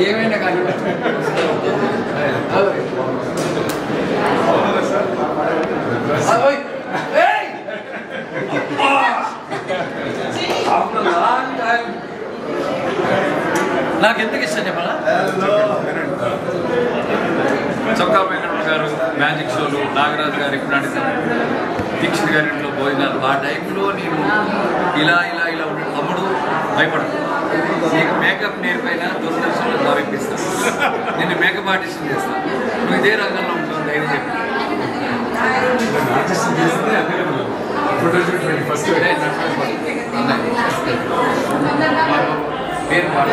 ఏమైనా కానీ నాకు ఎందుకు ఇష్టం చెప్పాలా? చొక్కా వెంకట గారు మ్యాజిక్ షోలు, నాగరాజు గారు ఇప్పుడంటే దీక్షిత్ గారి ఇంట్లో భోజనాలు, ఆ టైంలో నేను ఇలా ఇలా ఇలా ఉండే తమ్ముడు భయపడదు. నీకు మేకప్ నేర్పైనా దూరదర్శన్లో భావిపిస్తాను, నేను మేకప్ ఆర్టిస్ట్ చేస్తాను, నువ్వు ఇదే రంగంలో ఉంటావు ధైర్యం చెప్పి పేరు పాట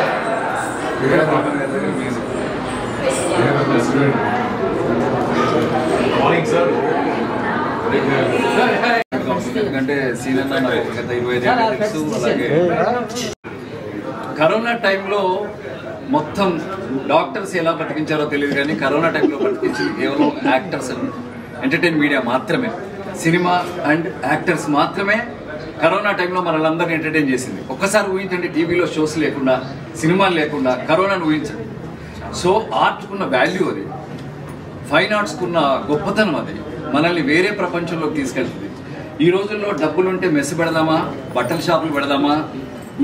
ఎందుకంటే సీనియర్ నాకు గత 25 ఏళ్ళు తెలుసు. అలాగే కరోనా టైంలో మొత్తం డాక్టర్స్ ఎలా బతికించారో తెలియదు కానీ కరోనా టైంలో బతికించింది కేవలం యాక్టర్స్ అండ్ ఎంటర్టైన్ మీడియా మాత్రమే. సినిమా అండ్ యాక్టర్స్ మాత్రమే కరోనా టైంలో మనల్ని ఎంటర్టైన్ చేసింది. ఒక్కసారి ఊహించండి, టీవీలో షోస్ లేకుండా, సినిమాలు లేకుండా కరోనాను ఊహించండి. సో ఆర్ట్కున్న వాల్యూ అది, ఫైన్ ఆర్ట్స్కున్న గొప్పతనం అది మనల్ని వేరే ప్రపంచంలోకి తీసుకెళ్తుంది. ఈ రోజుల్లో డబ్బులుంటే మెస్సు పెడదామా, బట్టల షాపులు పెడదామా,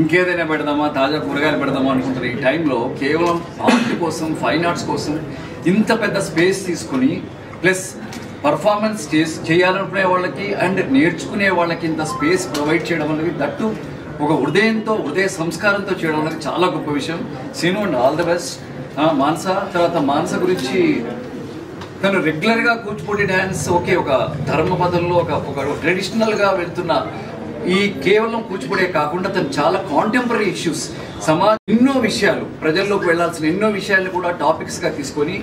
ఇంకేదైనా పెడదామా, తాజా కూరగాయలు పెడదామా అనుకుంటున్న ఈ టైంలో కేవలం ఆర్ట్ కోసం, ఫైన్ ఆర్ట్స్ కోసం ఇంత పెద్ద స్పేస్ తీసుకుని ప్లస్ పర్ఫార్మెన్స్ చేయాలనుకునే వాళ్ళకి అండ్ నేర్చుకునే వాళ్ళకి ఇంత స్పేస్ ప్రొవైడ్ చేయడం అనేది, దట్టు ఒక హృదయంతో, హృదయ సంస్కారంతో చేయడం అనేది చాలా గొప్ప విషయం. Seenu and all the best. Manasa తర్వాత మానస గురించి, తను రెగ్యులర్గా కూచిపూడి డ్యాన్స్ ఓకే ఒక ధర్మపదంలో ఒక ట్రెడిషనల్గా వెళ్తున్న ఈ కేవలం కూచిపూడే కాకుండా తను చాలా కాంటెంపరీ ఇష్యూస్, ఎన్నో విషయాలు, ప్రజల్లోకి వెళ్లాల్సిన ఎన్నో విషయాలను కూడా టాపిక్స్గా తీసుకొని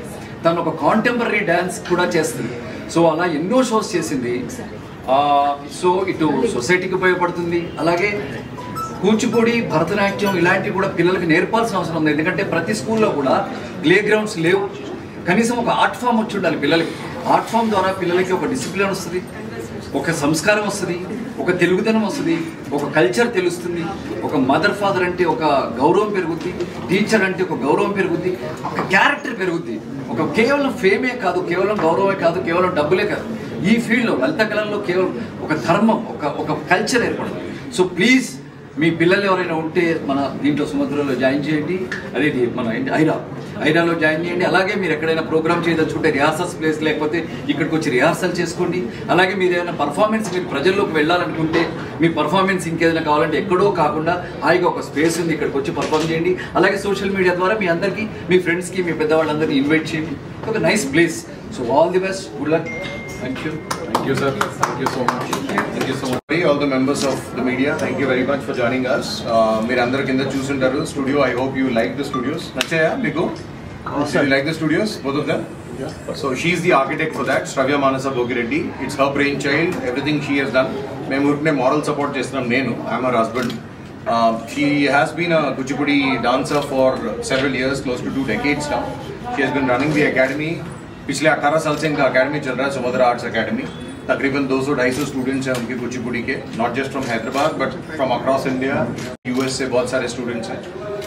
తను ఒక కాంటెంపరీ డ్యాన్స్ కూడా చేస్తుంది. సో అలా ఎన్నో షోస్ చేసింది. సో ఇటు సొసైటీకి ఉపయోగపడుతుంది. అలాగే కూచిపూడి, భరతనాట్యం ఇలాంటివి కూడా పిల్లలకి నేర్పాల్సిన అవసరం ఉంది. ఎందుకంటే ప్రతి స్కూల్లో కూడా ప్లే గ్రౌండ్స్ లేవు. కనీసం ఒక ఆర్ట్ ఫామ్ వచ్చి ఉండాలి పిల్లలకి. ఆర్ట్ ఫామ్ ద్వారా పిల్లలకి ఒక డిసిప్లిన్ వస్తుంది, ఒక సంస్కారం వస్తుంది, ఒక తెలుగుదనం వస్తుంది, ఒక కల్చర్ తెలుస్తుంది, ఒక మదర్ ఫాదర్ అంటే ఒక గౌరవం పెరుగుద్ది, టీచర్ అంటే ఒక గౌరవం పెరుగుద్ది, ఒక క్యారెక్టర్ పెరుగుద్ది. ఒక కేవలం ఫేమే కాదు, కేవలం గౌరవమే కాదు, కేవలం డబ్బులే కాదు, ఈ ఫీల్డ్లో లలిత కళల్లో కేవలం ఒక ధర్మం, ఒక కల్చర్ ఏర్పడుతుంది. సో ప్లీజ్ మీ పిల్లలు ఎవరైనా ఉంటే మన దీంట్లో సుమధురలో జాయిన్ చేయండి, అదేంటి మన ఐరాలో జాయిన్ చేయండి. అలాగే మీరు ఎక్కడైనా ప్రోగ్రామ్ చేయదలుచుకుంటే రిహార్సల్స్ ప్లేస్ లేకపోతే ఇక్కడికి వచ్చి రిహార్సల్ చేసుకోండి. అలాగే మీరు ఏదైనా పర్ఫార్మెన్స్ మీరు ప్రజల్లోకి వెళ్ళాలనుకుంటే, మీ పర్ఫార్మెన్స్ ఇంకేదైనా కావాలంటే ఎక్కడో కాకుండా హాయిగా ఒక స్పేస్ ఉంది, ఇక్కడికి వచ్చి పర్ఫార్మ్ చేయండి. అలాగే సోషల్ మీడియా ద్వారా మీ అందరికీ, మీ ఫ్రెండ్స్కి, మీ పెద్దవాళ్ళందరినీ ఇన్వైట్ చేయండి. ఒక nice place. So all the best, good luck. Thank you. Thank you, sir. Thank you so much. Thank you so much. All the members of the media, thank you very much for joining us. మీరు అందరూ కింద చూసుంటారు studio. I hope you like the studios. నచ్చాయా మీకు? You like the studios, both of them? Yeah. So she is the architect for that, Shravya Manasa Bogireddy. It's her brainchild. Everything she has done. మేము ఊరికనే moral support చేస్తున్నాం. నేను, I'm her husband. She has been a Kuchipudi dancer for several years, close to 2 decades now. She has been running the academy. पिछले 18 साल से इनका academy चल रहा है, सुमधुरा आर्ट्स अकेडमी. तकरीबन 200-250 स्टूडेंट्स हैं उनके कुचिपुड़ी के, not just from Hyderabad but from across India, US से बहुत सारे स्टूडेंट्स हैं.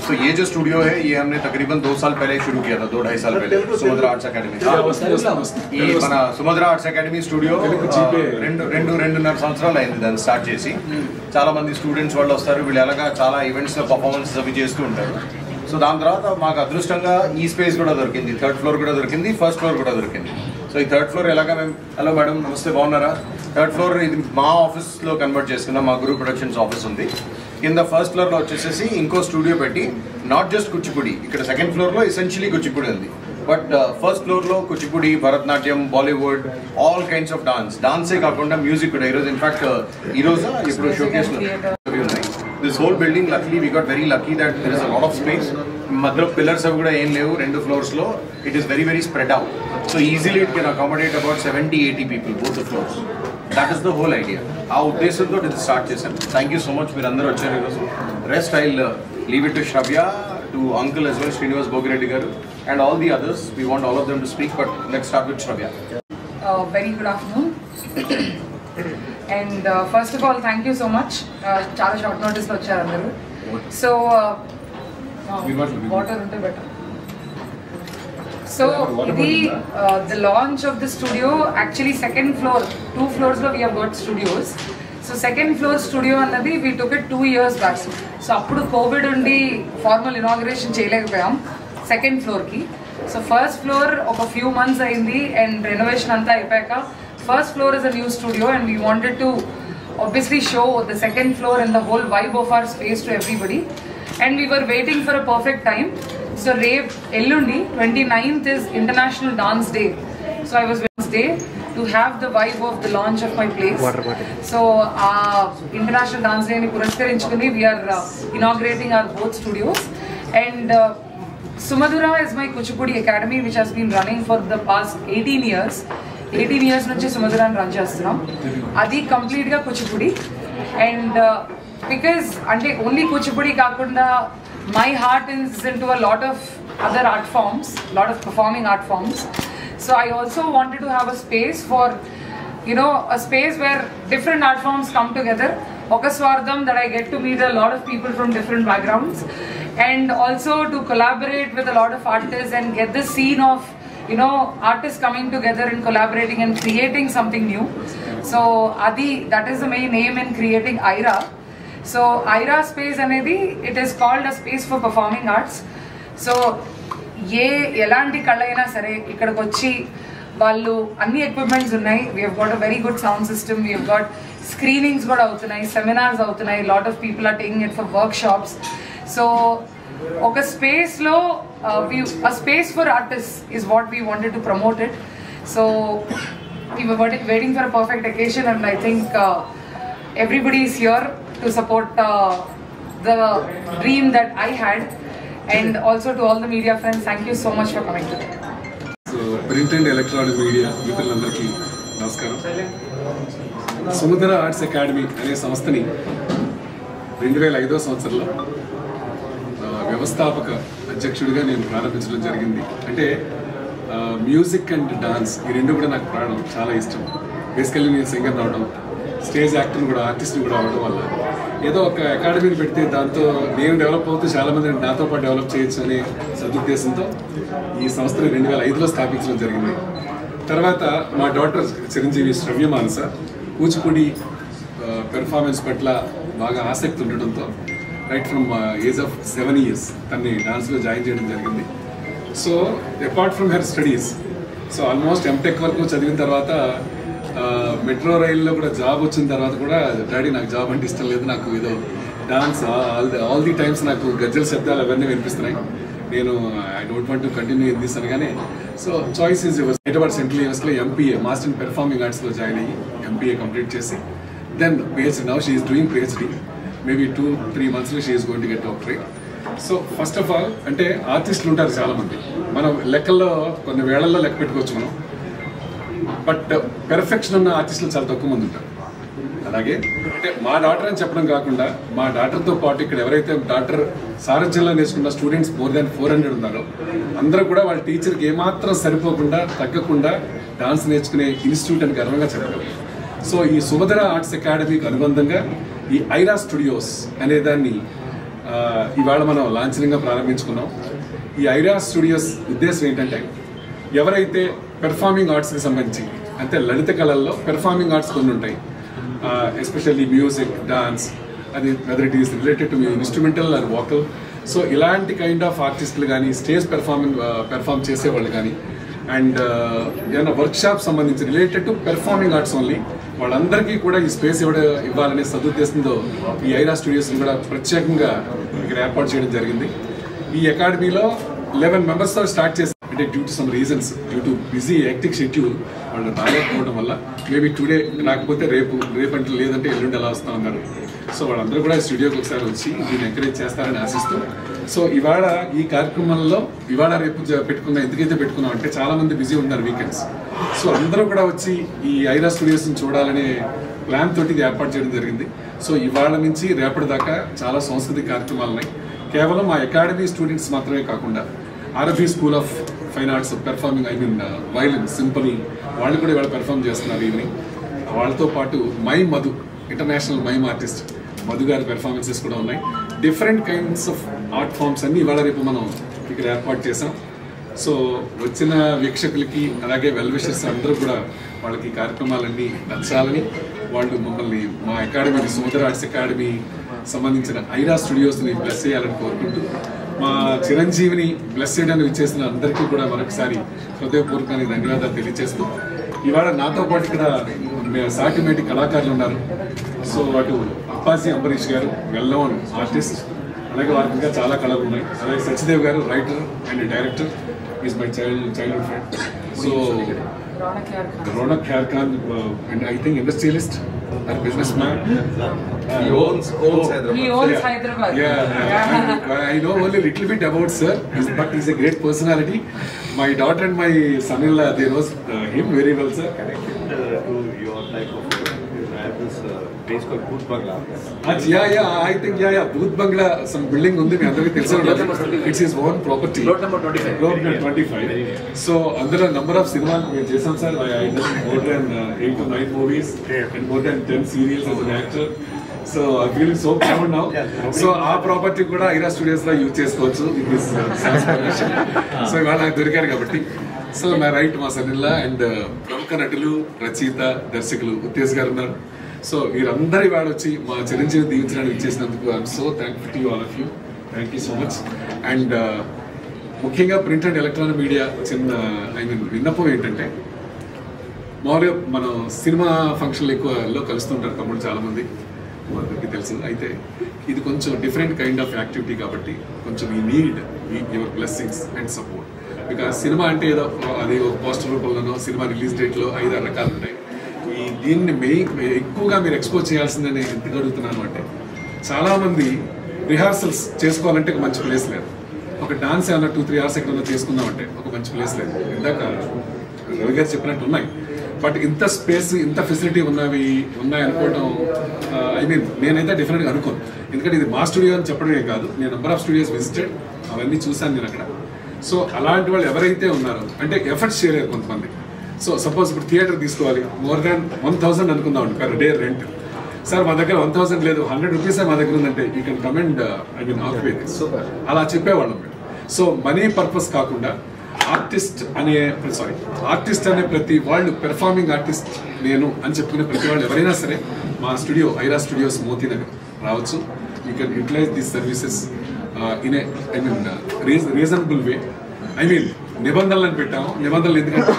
तो ये जो स्टूडियो है ये हमने तकरीबन 2 साल पहले शुरू किया था, 2-2.5 साल पहले, सुमधुरा आर्ट्स अकेडमी. ये మన సుమధుర ఆర్ట్స్ అకాడమీ స్టూడియో 2.5 సంవత్సరాలు అయింది దాన్ని స్టార్ట్ చేసి. చాలా మంది స్టూడెంట్స్ వాళ్ళు వస్తారు, వీళ్ళు ఎలాగా చాలా ఈవెంట్స్ పర్ఫార్మెన్సెస్ అవి చేస్తూ ఉంటారు. సో దాని తర్వాత మాకు అదృష్టంగా ఈ స్పేస్ కూడా దొరికింది, 3rd ఫ్లోర్ కూడా దొరికింది, 1st ఫ్లోర్ కూడా దొరికింది. సో ఈ 3rd ఫ్లోర్ ఎలాగా మేము, హలో మేడం నమస్తే బాగున్నారా, 3rd ఫ్లోర్ ఇది మా ఆఫీస్లో కన్వర్ట్ చేసుకున్నాం, మా గురు ప్రొడక్షన్స్ ఆఫీస్ ఉంది. కింద 1st ఫ్లోర్లో వచ్చేసేసి ఇంకో స్టూడియో పెట్టి నాట్ జస్ట్ కుచిపుడి, ఇక్కడ 2nd ఫ్లోర్లో ఎసెన్షియలీ కుచిపుడి ఉంది, బట్ 1st ఫ్లోర్లో Kuchipudi, Bharatanatyam, Bollywood, all kinds of డాన్సే కాకుండా మ్యూజిక్ కూడా. ఈరోజు ఇన్ఫాక్ట్ ఈరోజు ఇప్పుడు షోకేస్లో ఉన్నాయి. This whole building, luckily we got very lucky that there is a lot of space. Madhya pillars have kuda em levu, 2 floors lo. It is very spread out. So easily it can accommodate about 70-80 people, both the floors. That is the whole idea. Aa uddeshamtho it start chesam. Thank you so much meer andaru vacharu iroju. Rest I'll leave it to Shravya, to uncle as well, Srinivas Bogireddy garu, and all the others. We want all of them to speak, but let's start with Shravya. Very good afternoon. And first of all, thank you so much. Chala short notice lo vacharu andaru. So water unte better. So the launch of the studio, actually second floor, 2 floors lo we have got studios. So second floor studio annadi we took it 2 years back. So appudu COVID undi formal inauguration cheyalekapayam second floor ki. So first floor oka few months ayindi and renovation anta ayipaka first floor is a new studio and we wanted to obviously show the second floor and the whole vibe of our space to everybody. And we were waiting for a perfect time. So Ellundi 29th is International Dance Day. So I was Wednesday to have the vibe of the launch of my place. So International Dance Day ni puraskarinchukundi we are inaugurating our both studios. And Sumadura is my Kuchipudi Academy which has been running for the past 18 years. 18 years నుంచి Sumadura run చేస్తున్నాం. అది complete గా Kuchipudi. And because అంటే only Kuchipudi కాకుండా my heart is into a lot of other art forms, lot of performing art forms. So I also wanted to have a space for, you know, a space where different art forms come together. Oka Swardham, that I get to meet a lot of people from different backgrounds, and also to collaborate with a lot of artists and get the scene of, you know, artists coming together and collaborating and creating something new. So Adi, that is the main aim in creating Aira. So Aira space anedi, it is called a space for performing arts. So elanti kalaina sare ikkadiki vachi vallu anni equipments unnai. We have got a very good sound system, we have got screenings kuda avutunnai, seminars avutunnai, a lot of people are taking it for workshops. So oka space lo a space for artists is what we wanted to promote it. So we were waiting for a perfect occasion, and I think everybody is here to support the dream that I had. And also to all the media friends, thank you so much for coming today. So print and electronic media మిత్రులందరికీ నమస్కారం. సుమధుర arts academy అనే సంస్థని 2005వ సంవత్సరంలో వ్యవస్థాపక అధ్యక్షుడిగా నేను ప్రారంభించడం జరిగింది. అంటే మ్యూజిక్ అండ్ డాన్స్ ఈ రెండు కూడా నాకు ప్రాణం, చాలా ఇష్టం. బేసికల్లీ నేను సింగర్ అవడం, స్టేజ్ యాక్టర్ని కూడా, ఆర్టిస్ట్ని కూడా అవడం వల్ల ఏదో ఒక అకాడమీని పెడితే దాంతో నేను డెవలప్ అవుతూ చాలామంది నాతో పాటు డెవలప్ చేయొచ్చు అనే సదుద్దేశంతో ఈ సంస్థని 2005లో స్థాపించడం జరిగింది. తర్వాత మా డాటర్ చిరంజీవి శ్రవ్యమానస కూచిపూడి పెర్ఫార్మెన్స్ పట్ల బాగా ఆసక్తి ఉండడంతో right from age of 7 years తన్ని డాన్స్లో జాయిన్ చేయడం జరిగింది. So apart from her studies, so almost MTech వరకు చదివిన తర్వాత మెట్రో రైల్లో కూడా జాబ్ వచ్చిన తర్వాత కూడా డాడీ నాకు జాబ్ అంటే ఇష్టం లేదు, నాకు ఏదో డాన్స్ ఆల్ ది టైమ్స్ నాకు గజ్జల శబ్దాలు అవన్నీ వినిపిస్తున్నాయి, నేను I don't want to continue in this అనగానే so choice is yours. Hyderabad central యూనివర్సిటీలో ఎంపీఏ మాస్టర్ ఇన్ పెర్ఫార్మింగ్ ఆర్ట్స్లో జాయిన్ అయ్యి ఎంపీఏ కంప్లీట్ చేసి then PhD. Now she is doing PhD. Maybe 2-3 monthsలో she is going to get doctorate. So first of all అంటే ఆర్టిస్టులు ఉంటారు చాలామంది, మనం లెక్కల్లో కొన్ని వేళల్లో లెక్క పెట్టుకోవచ్చు మనం, బట్ పెర్ఫెక్షన్ ఉన్న ఆర్టిస్టులు చాలా తక్కువ మంది ఉంటారు. అలాగే అంటే మా డాక్టర్ అని చెప్పడం కాకుండా మా డాక్టర్తో పాటు ఇక్కడ ఎవరైతే డాక్టర్ సారథ్యంలో నేర్చుకున్న స్టూడెంట్స్ more than 400 ఉన్నారో అందరూ కూడా వాళ్ళ టీచర్కి ఏమాత్రం సరిపోకుండా తగ్గకుండా డాన్స్ నేర్చుకునే ఇన్స్టిట్యూట్ అని గర్వంగా చెప్పగలరు. సో ఈ సుమధుర ఆర్ట్స్ అకాడమీకి అనుబంధంగా ఈ ఐరా స్టూడియోస్ అనే దాన్ని ఇవాళ మనం లాంఛనంగా ప్రారంభించుకున్నాం. ఈ ఐరా స్టూడియోస్ ఉద్దేశం ఏంటంటే ఎవరైతే పెర్ఫార్మింగ్ ఆర్ట్స్కి సంబంధించి అంటే లలిత కళల్లో పెర్ఫార్మింగ్ ఆర్ట్స్ కొన్ని ఉంటాయి, ఎస్పెషల్లీ మ్యూజిక్, డాన్స్, అది whether it is related to instrumental or vocal. So ఇలాంటి కైండ్ ఆఫ్ ఆర్టిస్టులు కానీ స్టేజ్ పెర్ఫార్మ్ చేసేవాళ్ళు కానీ అండ్ ఏదైనా వర్క్షాప్ సంబంధించి related to performing arts only వాళ్ళందరికీ కూడా ఈ స్పేస్ ఇవ్వాలనే సదుద్దేశంతో ఈ ఐరా స్టూడియోస్ని కూడా ప్రత్యేకంగా ఇక్కడ ఏర్పాటు చేయడం జరిగింది. ఈ అకాడమీలో 11 members స్టార్ట్ చేసి అంటే due to some reasons, due to busy active schedule వాళ్ళు రాలేకపోవడం వల్ల మేబీ టుడే రాకపోతే రేపంటే లేదంటే ఎల్లుండి ఎలా వస్తా ఉన్నారు. సో వాళ్ళందరూ కూడా స్టూడియోకి ఒకసారి వచ్చి దీన్ని ఎంకరేజ్ చేస్తారని ఆశిస్తూ సో ఇవాళ ఈ కార్యక్రమంలో ఇవాళ రేపు ఎందుకైతే పెట్టుకున్నాం అంటే చాలామంది బిజీ ఉన్నారు వీకెండ్స్. సో అందరూ కూడా వచ్చి ఈ ఐరా స్టూడియోస్ని చూడాలనే ప్లాన్ తోటి ఇది ఏర్పాటు చేయడం జరిగింది. సో ఇవాళ నుంచి రేపటి దాకా చాలా సాంస్కృతిక కార్యక్రమాలు ఉన్నాయి. కేవలం మా అకాడమీ స్టూడెంట్స్ మాత్రమే కాకుండా RFE school of fine arts performing violin, symphony వాళ్ళు కూడా ఇవాళ పెర్ఫార్మ్ చేస్తున్నారు ఈవినింగ్. వాళ్ళతో పాటు Madhu international mime artist Madhu గారి పెర్ఫార్మెన్సెస్ కూడా ఉన్నాయి. Different kinds of art forms అన్ని ఇవాళ రేపు మనం ఇక్కడ ఏర్పాటు చేసాం. సో వచ్చిన వీక్షకులకి అలాగే వెల్ విషర్స్ అందరూ కూడా వాళ్ళకి కార్యక్రమాలన్నీ నచ్చాలని వాళ్ళు మమ్మల్ని మా అకాడమీని సుమధుర ఆర్ట్స్ అకాడమీ సంబంధించిన ఐరా స్టూడియోస్ని బ్లెస్ చేయాలని కోరుకుంటూ మా చిరంజీవిని బ్లెస్ చేయడానికి ఇచ్చేసిన అందరికీ కూడా మరొకసారి హృదయపూర్వకంగా ధన్యవాదాలు తెలియజేస్తూ ఇవాళ నాతో పాటు ఇక్కడ సాటిమేటి కళాకారులు ఉన్నారు. సో అటు అప్పాజీ అంబరీష్ గారు వెల్ నోన్ ఆర్టిస్ట్, అలాగే వారికి ఇంకా చాలా కళలు ఉన్నాయి. అలాగే సత్యదేవ్ గారు writer and director, is my childhood friend. So Ronak Kharkan, and I think industrialist and businessman. He owns Hyderabad. He owns Hyderabad. Yeah. I know only little bit about sir, but he's a great personality. My daughter and my son-in-law, they know him very well, sir. Connected to your type of I have this place called Booth Bangla. Yeah, I think Booth Bangla, some building undi me andariki telusu. It's his own property. Road number 25. Road number 25. So andara number of cinemas we chesam sir. I done more than 8 to 9 movies and more than 10 serials as an actor. So I'm feeling so proud now. So our property kuda Ira Studios la use chesukochu in this transformation. So ivala నాకు దొరికారు కాబట్టి. So my right మా సన్-ఇన్-లా and ప్రముఖ నటులు, రచయిత, దర్శకులు ఉత్తేజ్ గారు ఉన్నారు. సో వీరందరి వాడు వచ్చి మా చిరంజీవి దీవించడానికి ఇచ్చేసినందుకు I'm so thankful to all of you. Thank you so much. And ముఖ్యంగా ప్రింట్ అండ్ ఎలక్ట్రానిక్ మీడియా చిన్న విన్నపం ఏంటంటే, మామూలుగా మనం సినిమా ఫంక్షన్లు ఎక్కువలో కలుస్తుంటారు తమ్ముడు చాలామంది, అందరికీ తెలుసు. అయితే ఇది కొంచెం డిఫరెంట్ కైండ్ ఆఫ్ యాక్టివిటీ కాబట్టి కొంచెం ఈ need your blessings and support. Because cinema అంటే ఏదో అది ఒక పోస్టర్ రూపంలోనో సినిమా రిలీజ్ డేట్లో 5-6 రకాలు ఉంటాయి. దీన్ని ఎక్కువగా మీరు ఎక్స్పోజ్ చేయాల్సిందని నేను ఎందుకు అడుగుతున్నాను అంటే, చాలామంది రిహార్సల్స్ చేసుకోవాలంటే ఒక మంచి ప్లేస్ లేదు. ఒక డాన్స్ ఏమన్నా 2-3 hours ఎక్కడన్నా చేసుకుందామంటే ఒక మంచి ప్లేస్ లేదు. ఇందాక రవి గారు చెప్పినట్టు ఉన్నాయి, బట్ ఇంత స్పేస్ ఇంత ఫెసిలిటీ ఉన్నాయనుకోవడం నేనైతే డెఫినెట్గా అనుకోను. ఎందుకంటే ఇది మా స్టూడియో అని చెప్పడమే కాదు, నేను నెంబర్ ఆఫ్ స్టూడియోస్ విజిటెడ్, అవన్నీ చూశాను నేను అక్కడ. సో అలాంటి వాళ్ళు ఎవరైతే ఉన్నారో అంటే ఎఫర్ట్స్ చేయలేరు కొంతమంది. సో సపోజ్ ఇప్పుడు థియేటర్ తీసుకోవాలి, మోర్ దాన్ 1000 అనుకుందాం పర్ డే రెంట్. సార్ మా దగ్గర 1000 లేదు, 100 rupees మా దగ్గర ఉందంటే you can commend occupy this. అలా చెప్పేవాళ్ళం మేము. సో మనీ పర్పస్ కాకుండా ఆర్టిస్ట్ అనే ప్రతి వాళ్ళు, పెర్ఫార్మింగ్ ఆర్టిస్ట్ నేను అని చెప్పుకునే ప్రతి వాళ్ళు ఎవరైనా సరే మా స్టూడియో ఐరా స్టూడియోస్ మోతీనగర్ రావచ్చు. You can utilize these services in reasonable way. నిబంధనలను పెట్టాము. నిబంధనలు ఎందుకంటే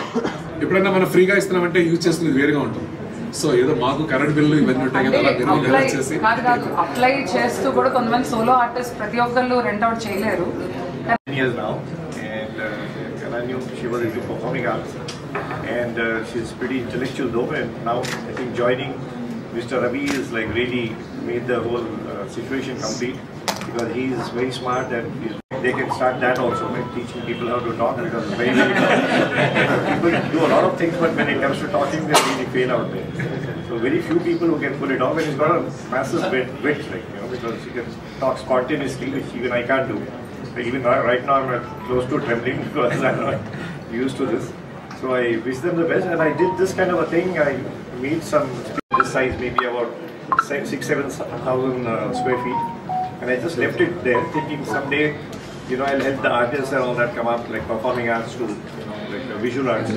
ఎప్పుడైనా మనం ఫ్రీగా ఇస్తున్నామంటే యూజ్ చేసుకునేది వేరుగా ఉంటుంది. సో ఏదో మాకు కరెంట్ బిల్లు ఇవన్నీ ఉంటాయి కదా, అప్లై చేస్తూ కూడా కొంతమంది సోలో ఆర్టిస్ట్ ప్రతి ఒక్కళ్ళు రెంట్ అవుట్ చేయలేరు. Years now, and I knew she was into performing arts, and she's pretty intellectual though. And now I think joining Mr. Ravi is like really made the whole situation complete, because he is very smart and they can start that also, like teaching people how to talk, because very people do a lot of things, but when it comes to talking, they really fail out there. So very few people who can pull it off, and he's got a massive wit, like, you know, because he can talk spontaneously, which even I can't do. Even right now I'm close to trembling because I'm not used to this. So I wish them the best, and I did this kind of a thing. I made some this size, maybe about 6,000-7,000 square feet, and I just left it there, thinking someday, you know, I'll help the artists and all that come up, like performing arts to, you know, like visual arts.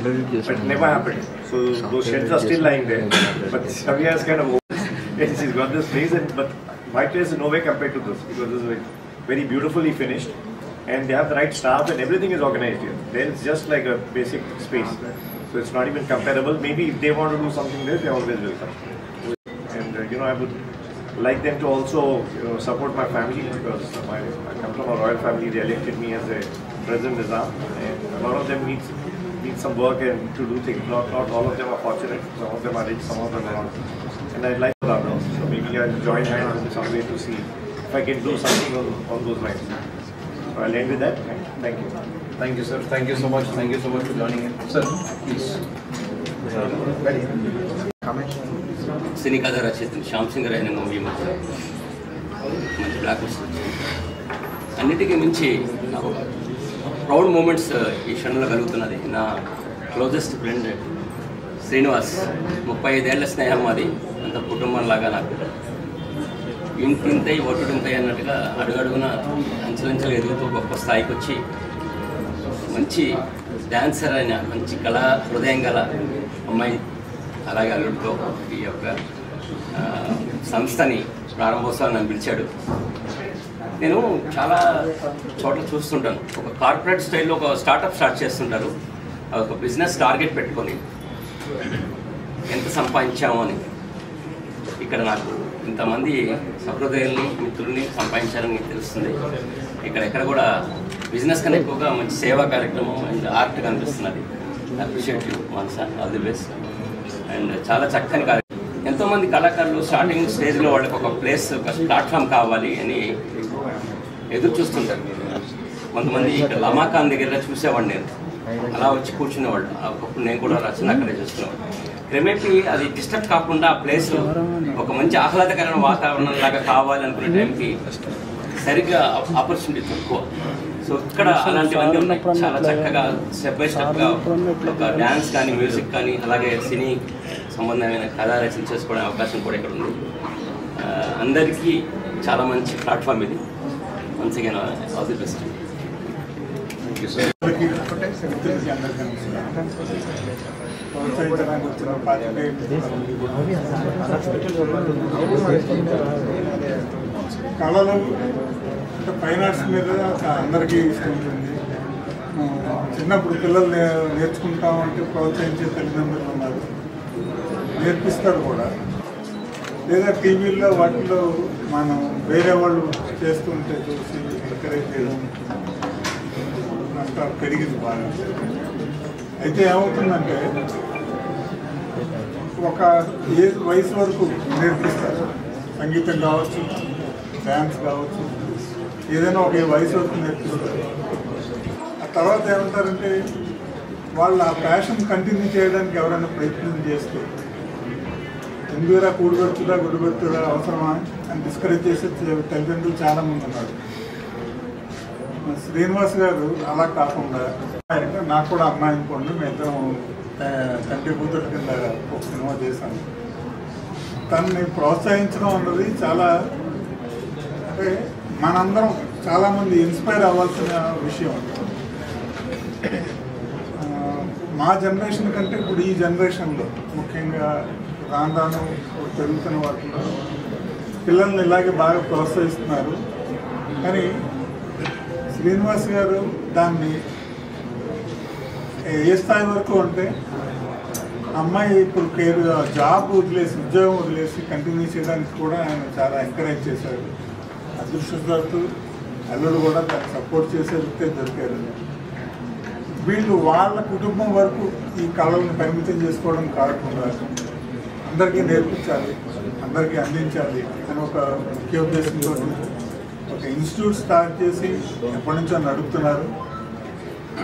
But it never happened. So those sheds are still lying there. But Savya is kind of old. She's got this place, but my place is no way compared to this, because this is like very beautifully finished, and they have the right staff and everything is organized here. Then it's just like a basic space, so it's not even comparable. Maybe if they want to do something there, they always will come. And you know, I would like them to also, you know, support my family, because I come from a royal family. They elected me as a President Nizam, and a lot of them need some work and to do things. Not all of them are fortunate. Some of them are rich, some of them are not. And I'd like to love, so maybe I'll join hands in some way to see if I can do something on those lines. So I'll end with that. Thank you. Thank you, sir. Thank you so much. Thank you so much for joining in. Sir, please. సినీ కథ రచయిత శ్యామ్ సింగ్ అయిన movie మంచి block buster వచ్చింది. అన్నిటికీ మించి నాకు proud moments ఈ క్షణంలో కలుగుతున్నది. నా క్లోజెస్ట్ ఫ్రెండ్ శ్రీనివాస్, 35 ఏళ్ల స్నేహం అది, అంత కుటుంబంలాగా నాకు ఇంతింతై ఒట్టుడింతై అన్నట్టుగా అడుగడుగున అంచెలంచెలు ఎదుగుతూ గొప్ప స్థాయికి వచ్చి మంచి డాన్సర్ అయిన మంచి కళా హృదయం గల అమ్మాయి, అలాగే అల్లుడితో ఈ యొక్క సంస్థని ప్రారంభోత్సవాన్ని నన్ను పిలిచాడు. నేను చాలా చోట్ల చూస్తుంటాను, ఒక కార్పొరేట్ స్టైల్లో ఒక స్టార్ట్అప్ స్టార్ట్ చేస్తుంటారు, ఒక బిజినెస్ టార్గెట్ పెట్టుకొని ఎంత సంపాదించాము అని. ఇక్కడ నాకు ఇంతమంది సహృదయుల్ని మిత్రుల్ని సంపాదించాలని తెలుస్తుంది. ఎక్కడ కూడా బిజినెస్ కన్నా ఎక్కువగా మంచి సేవా కార్యక్రమం అండ్ ఆర్ట్ కనిపిస్తున్నది. Appreciate you Manasa, all the best. And చాలా చక్కని కార్యక్రమం. ఎంతోమంది కళాకారులు స్టార్టింగ్ స్టేజ్లో వాళ్ళకి ఒక ప్లేస్, ఒక ప్లాట్ఫామ్ కావాలి అని ఎదురు చూస్తుంటారు. కొంతమంది ఇక్కడ లమాఖాన్ దగ్గర చూసేవాడు, నేను అలా వచ్చి కూర్చునేవాళ్ళు. అప్పుడు నేను కూడా రచన అక్కడే చూస్తున్నాను. క్రమేపీ అది డిస్టర్బ్ కాకుండా ఆ ప్లేస్ ఒక మంచి ఆహ్లాదకరమైన వాతావరణం లాగా కావాలనుకునే టైంకి సరిగ్గా ఆపర్చునిటీ తక్కువ. సో ఇక్కడ అలాంటివన్నీ ఉన్నాయి. చాలా చక్కగా స్టెప్ బై స్టెప్గా ఒక డ్యాన్స్ కానీ, మ్యూజిక్ కానీ, అలాగే సినీ సంబంధమైన కథా రచన చేసుకోవడం అవకాశం కూడా ఇక్కడ ఉంది. అందరికీ చాలా మంచి ప్లాట్ఫామ్ ఇది. Once again all the best. కళలు అంటే ఫైన్ ఆర్ట్స్ మీద అందరికీ ఇష్టం ఉంటుంది. చిన్నప్పుడు పిల్లలు నేర్చుకుంటామంటే ప్రోత్సహించే తల్లిదండ్రులు ఉన్నారు, నేర్పిస్తారు కూడా. లేదా టీవీల్లో వాటిలో మనం వేరే వాళ్ళు చేస్తుంటే చూసి ఎంకరేజ్ చేయడం అంతా పెరిగింది బాగా. అయితే ఏమవుతుందంటే ఒక వయసు వరకు నేర్పిస్తారు, సంగీతం కావచ్చు, డ్యాన్స్ కావచ్చు, ఏదైనా ఒక వయసు వరకు నేర్పిస్తారు. ఆ తర్వాత ఏమంటారంటే వాళ్ళు ఆ ప్యాషన్ కంటిన్యూ చేయడానికి ఎవరైనా ప్రయత్నం చేస్తే ఎందుకురా కూడబెడుతురా గుడిబెడుతురా అవసరమా అని డిస్కరేజ్ చేసే తల్లిదండ్రులు చాలామంది ఉన్నారు. శ్రీనివాస్ గారు అలా కాకుండా, నాకు కూడా అమ్మాయి అనుకోండి, మేము తండ్రి కూతురు కింద ఒక సినిమా చేశాను. తనని ప్రోత్సహించడం అన్నది చాలా, అంటే మనందరం చాలామంది ఇన్స్పైర్ అవ్వాల్సిన విషయం. మా జనరేషన్ కంటే ఇప్పుడు ఈ జనరేషన్లో ముఖ్యంగా రాను పెరుగుతున్న వాటిలో పిల్లల్ని ఇలాగే బాగా ప్రోత్సహిస్తున్నారు. కానీ శ్రీనివాస్ గారు దాన్ని ఏ స్థాయి వరకు అంటే అమ్మాయి ఇప్పుడు జాబ్ వదిలేసి, ఉద్యోగం వదిలేసి కంటిన్యూ చేయడానికి కూడా ఆయన చాలా ఎంకరేజ్ చేశారు. అదృష్టవశాత్తు అల్లుడు కూడా దాన్ని సపోర్ట్ చేసే వ్యక్తే దొరికారు. వీళ్ళు వాళ్ళ కుటుంబం వరకు ఈ కళలను పరిమితం చేసుకోవడం కాకుండా అందరికీ నేర్పించాలి, అందరికీ అందించాలి అని ఒక ముఖ్య ఉద్దేశంతో ఒక ఇన్స్టిట్యూట్ స్టార్ట్ చేసి ఎప్పటి నుంచో నడుపుతున్నారు.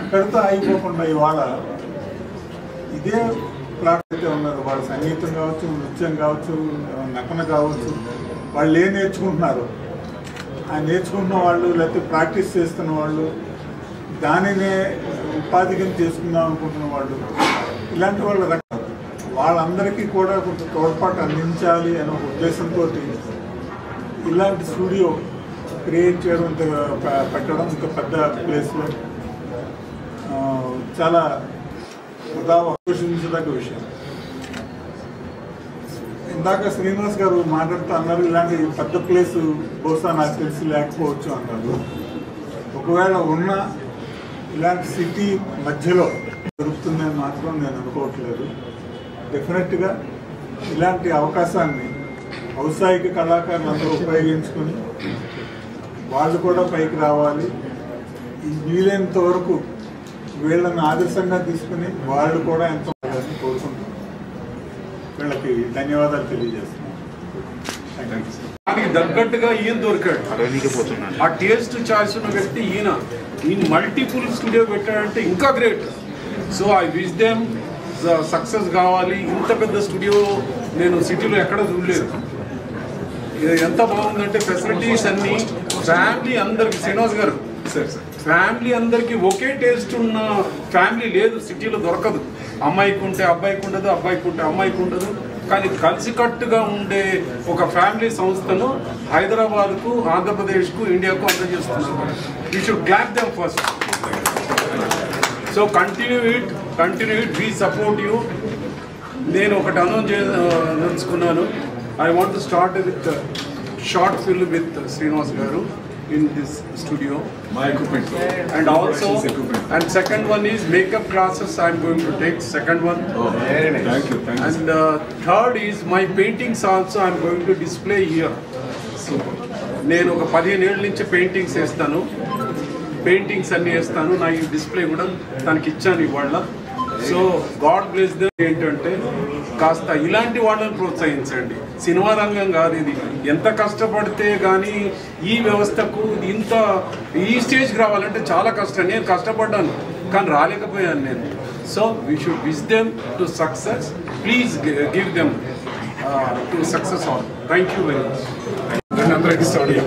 అక్కడితో అయిపోకుండా ఇవాళ ఇదే ప్లాట్ అయితే ఉన్నారు. వాళ్ళ సంగీతం కావచ్చు, నృత్యం కావచ్చు, నటన కావచ్చు, వాళ్ళు ఏం నేర్చుకుంటున్నారు, ఆ నేర్చుకుంటున్న వాళ్ళు లేకపోతే ప్రాక్టీస్ చేస్తున్న వాళ్ళు, దానినే ఉపాధిగా చేసుకుందాం అనుకుంటున్న వాళ్ళు, ఇలాంటి వాళ్ళు వాళ్ళందరికీ కూడా కొంత తోడ్పాటు అందించాలి అనే ఒక ఉద్దేశంతో ఇలాంటి స్టూడియో క్రియేట్ చేయడం, పెట్టడం ఇంత పెద్ద ప్లేస్లో చాలా ఆకర్షించదగ్గ విషయం. ఇందాక శ్రీనివాస్ గారు మాట్లాడుతూ అన్నారు, ఇలాంటి పెద్ద ప్లేసు బహుశా నాకు తెలిసి లేకపోవచ్చు అన్నారు. ఒకవేళ ఉన్న ఇలాంటి సిటీ మధ్యలో దొరుకుతుందని మాత్రం నేను అనుకోవట్లేదు. డెఫినెట్గా ఇలాంటి అవకాశాన్ని ఔత్సాహిక కళాకారులు అందరూ ఉపయోగించుకొని వాళ్ళు కూడా పైకి రావాలి. ఈ వీలైనంత వరకు వీళ్ళని ఆదర్శంగా తీసుకుని వాళ్ళు కూడా ఎంతో కోరుకుంటున్నాం. వీళ్ళకి ధన్యవాదాలు తెలియజేస్తున్నాం. దానికి తగ్గట్టుగా ఈయన దొరికాడు. ఆ టేస్ట్ చాయిస్ ఉన్న వ్యక్తి ఈయన మల్టిపుల్ స్టూడియో పెట్టాడంటే ఇంకా great. So I wish them success కావాలి. ఇంత పెద్ద స్టూడియో నేను సిటీలో ఎక్కడ చూడలేదు. ఎంత బాగుందంటే ఫెసిలిటీస్ అన్నీ ఫ్యామిలీ అందరికి, శ్రీనివాస్ గారు ఫ్యామిలీ అందరికీ ఒకే టేస్ట్ ఉన్న ఫ్యామిలీ లేదు, సిటీలో దొరకదు. అమ్మాయికి ఉంటే అబ్బాయికి ఉండదు, అబ్బాయికి ఉంటే అమ్మాయికి ఉండదు. కానీ కలిసికట్టుగా ఉండే ఒక ఫ్యామిలీ సంస్థను హైదరాబాద్కు, ఆంధ్రప్రదేశ్కు, ఇండియాకు అందజేస్తున్నారు. You should clap them first. So continue it, we support you. నేను ఒకటి అనౌన్స్ తెలుసుకున్నాను. I want to start with short film with Srinivas గారు in this studio. My equipment. And also, and second one is makeup classes I'm going to take, second one. Oh, very nice. Thank you. And third is my paintings also I'm going to display here. Super. నేను ఒక 15 ఏళ్ళ నుంచి paintings వేస్తాను, paintings అన్ని వేస్తాను. నా ఈ display కూడా తనకి ఇచ్చాను ఇవాళ. So God bless them. ఏంటంటే కాస్త ఇలాంటి వాళ్ళని ప్రోత్సహించండి. సినిమా రంగం కాదు ఇది. ఎంత కష్టపడితే కానీ ఈ వ్యవస్థకు ఈ స్టేజ్కి రావాలంటే చాలా కష్టం. నేను కష్టపడ్డాను కానీ రాలేకపోయాను నేను. So we should wish them to success. Please give them to success all. Thank you very much. అందరికీ స్టూడియో